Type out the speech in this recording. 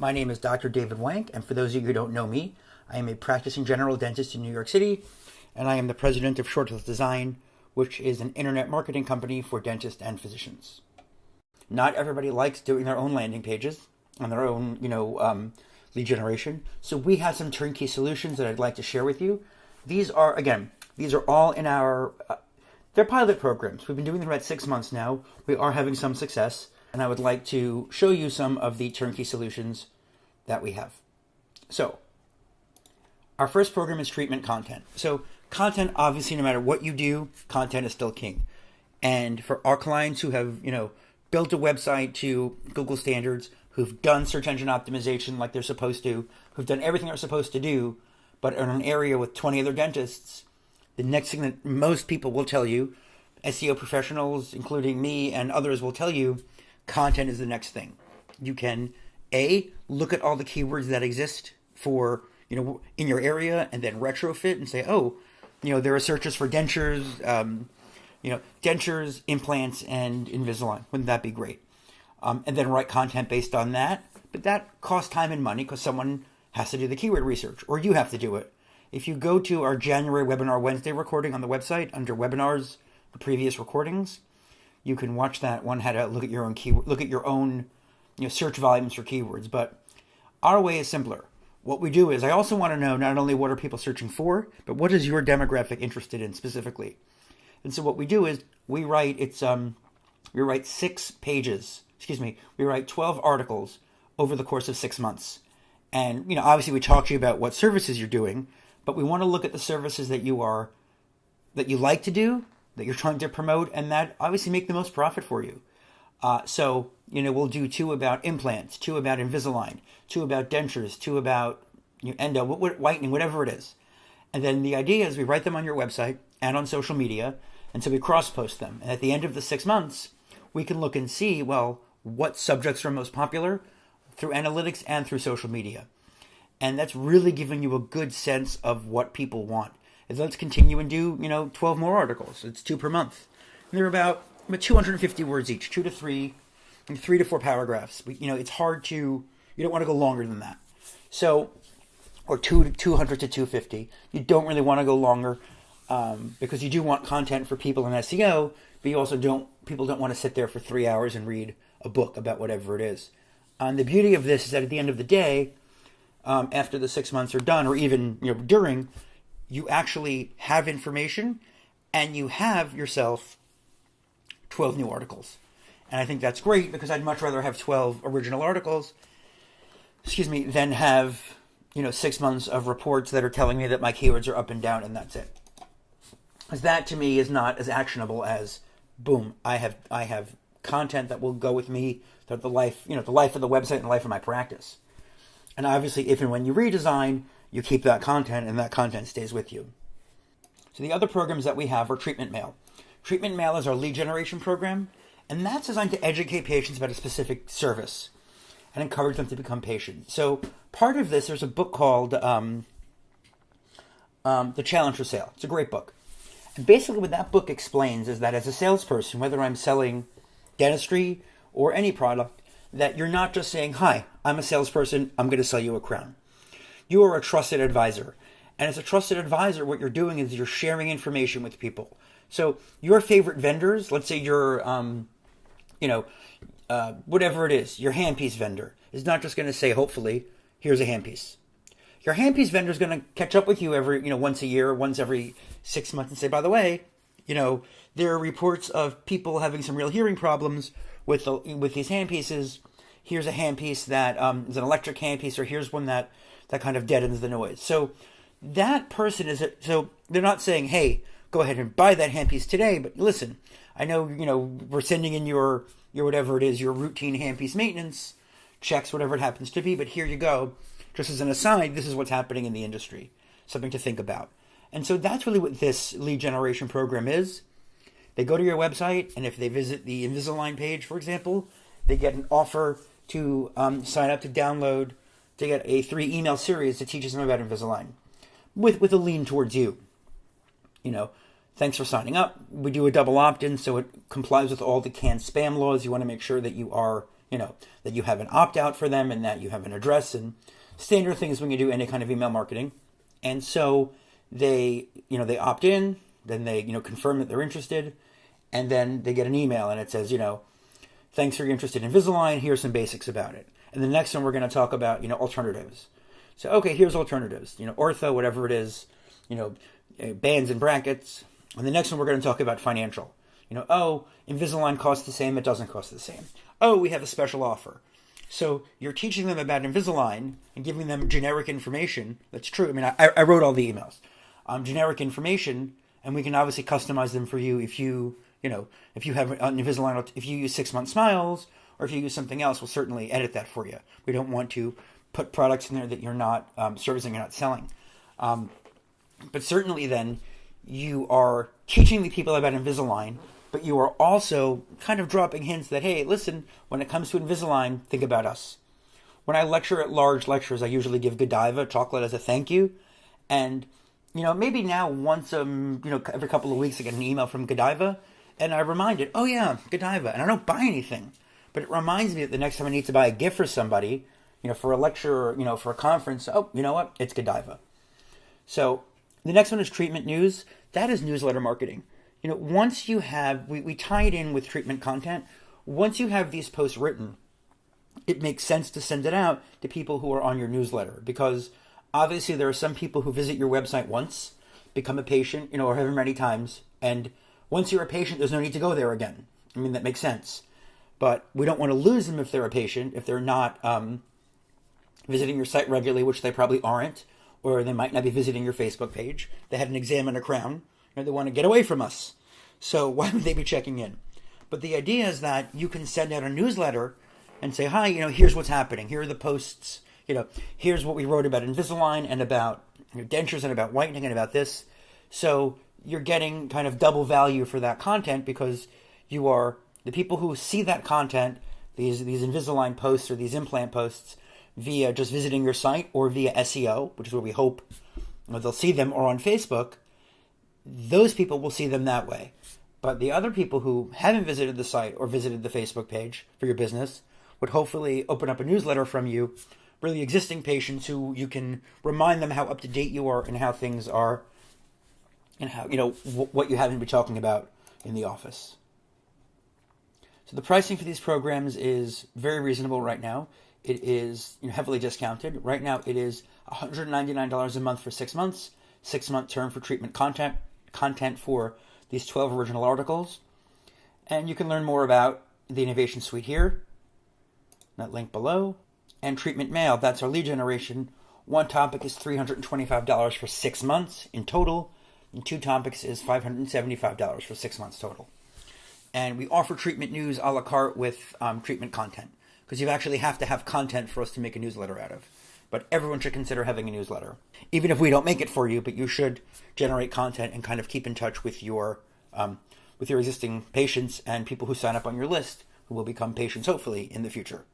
My name is Dr. David Wank, and for those of you who don't know me, I am a practicing general dentist in New York City, and I am the president of Shortlist Design, which is an internet marketing company for dentists and physicians. Not everybody likes doing their own landing pages and their own, lead generation. So we have some turnkey solutions that I'd like to share with you. These are all in our, they're pilot programs. We've been doing them for about 6 months now. We are having some success, and I would like to show you some of the turnkey solutions that we have. So, our first program is treatment content. So, content, obviously, no matter what you do, content is still king. And for our clients who have, built a website to Google standards, who've done search engine optimization like they're supposed to, who've done everything they're supposed to do, but in an area with 20 other dentists, the next thing that most people will tell you, SEO professionals, including me and others, will tell you, content is the next thing. You can, look at all the keywords that exist for, in your area and then retrofit and say, there are searches for dentures, dentures, implants, and Invisalign. Wouldn't that be great? And then write content based on that. But that costs time and money because someone has to do the keyword research, or you have to do it. If you go to our January Webinar Wednesday recording on the website under webinars, the previous recordings, you can watch that one, how to look at your own keyword, look at your own search volumes for keywords. But our way is simpler. What we do is, I also want to know not only what are people searching for, but what is your demographic interested in specifically. And so what we do is we write 6 pages. We write 12 articles over the course of 6 months. And obviously we talk to you about what services you're doing, but we want to look at the services that you like to do, that you're trying to promote, and that obviously make the most profit for you. So we'll do 2 about implants, 2 about Invisalign, 2 about dentures, 2 about endo, whitening, whatever it is. And then the idea is we write them on your website and on social media, and so we cross-post them. And at the end of the 6 months, we can look and see, what subjects are most popular through analytics and through social media. And that's really giving you a good sense of what people want. And let's continue and do, 12 more articles. It's 2 per month. And they're about 250 words each, 2 to 3, and 3 to 4 paragraphs. It's hard to, you don't want to go longer than that. So, or 200 to 250. You don't really want to go longer because you do want content for people in SEO, but you also people don't want to sit there for 3 hours and read a book about whatever it is. And the beauty of this is that at the end of the day, after the 6 months are done, or even during, you actually have information and you have yourself 12 new articles. And I think that's great because I'd much rather have 12 original articles, than have 6 months of reports that are telling me that my keywords are up and down and that's it. Because that to me is not as actionable as, boom, I have content that will go with me throughout the life of the website and the life of my practice. And obviously, if and when you redesign, you keep that content and that content stays with you. So the other programs that we have are Treatment Mail. Treatment Mail is our lead generation program, and that's designed to educate patients about a specific service and encourage them to become patients. So part of this, there's a book called The Challenge for Sale. It's a great book. And basically what that book explains is that as a salesperson, whether I'm selling dentistry or any product, that you're not just saying, hi, I'm a salesperson, I'm going to sell you a crown. You are a trusted advisor. And as a trusted advisor, what you're doing is you're sharing information with people. So your favorite vendors, let's say you're, whatever it is, your handpiece vendor is not just going to say, hopefully, here's a handpiece. Your handpiece vendor is going to catch up with you every, once a year, once every 6 months and say, by the way, there are reports of people having some real hearing problems with these handpieces. Here's a handpiece that is an electric handpiece, or here's one that kind of deadens the noise. So that person so they're not saying, hey, go ahead and buy that handpiece today, but listen, I know, we're sending in your whatever it is, your routine handpiece maintenance checks, whatever it happens to be, but here you go. Just as an aside, this is what's happening in the industry. Something to think about. And so that's really what this lead generation program is. They go to your website, and if they visit the Invisalign page, for example, they get an offer to sign up to download, to get a 3 email series that teaches them about Invisalign with a lean towards you. Thanks for signing up. We do a double opt-in, so it complies with all the canned spam laws. You want to make sure that you are that you have an opt-out for them and that you have an address and standard things when you do any kind of email marketing. And so they opt in, then they, confirm that they're interested, and then they get an email and it says, thanks for your interest in Invisalign, here's some basics about it. And the next one we're going to talk about, alternatives. So, okay, here's alternatives, ortho, whatever it is, bands and brackets. And the next one we're going to talk about financial. Invisalign costs the same, it doesn't cost the same. Oh, we have a special offer. So you're teaching them about Invisalign and giving them generic information. That's true. I mean, I wrote all the emails. Generic information, and we can obviously customize them for you if you have an Invisalign, if you use 6 month smiles, or if you use something else, we'll certainly edit that for you. We don't want to put products in there that you're not servicing, you're not selling. But certainly then you are teaching the people about Invisalign, but you are also kind of dropping hints that, hey, listen, when it comes to Invisalign, think about us. When I lecture at large lectures, I usually give Godiva chocolate as a thank you. And, maybe now once, every couple of weeks I get an email from Godiva, and I remind it, oh yeah, Godiva. And I don't buy anything, but it reminds me that the next time I need to buy a gift for somebody, for a lecture or, for a conference, oh, you know what? It's Godiva. So the next one is treatment news. That is newsletter marketing. Once you have, we tie it in with treatment content. Once you have these posts written, it makes sense to send it out to people who are on your newsletter, because obviously there are some people who visit your website once, become a patient, or however many times, and once you're a patient, there's no need to go there again. I mean, that makes sense. But we don't want to lose them if they're a patient, if they're not visiting your site regularly, which they probably aren't, or they might not be visiting your Facebook page. They had an exam and a crown, and they want to get away from us. So why would they be checking in? But the idea is that you can send out a newsletter and say, hi, here's what's happening. Here are the posts. Here's what we wrote about Invisalign and about dentures and about whitening and about this. So you're getting kind of double value for that content, because you are the people who see that content, these Invisalign posts or these implant posts, via just visiting your site or via SEO, which is where we hope they'll see them, or on Facebook. Those people will see them that way. But the other people who haven't visited the site or visited the Facebook page for your business would hopefully open up a newsletter from you, really existing patients who you can remind them how up to date you are and how things are, and how, what you haven't been talking about in the office. So the pricing for these programs is very reasonable right now. It is heavily discounted. Right now it is $199 a month for 6 months, 6-month term for treatment content for these 12 original articles. And you can learn more about the Innovation Suite here, that link below. And treatment mail, that's our lead generation. One topic is $325 for 6 months in total, and 2 topics is $575 for 6 months total. And we offer treatment news a la carte with treatment content, because you actually have to have content for us to make a newsletter out of. But everyone should consider having a newsletter. Even if we don't make it for you, but you should generate content and kind of keep in touch with your existing patients and people who sign up on your list, who will become patients hopefully in the future.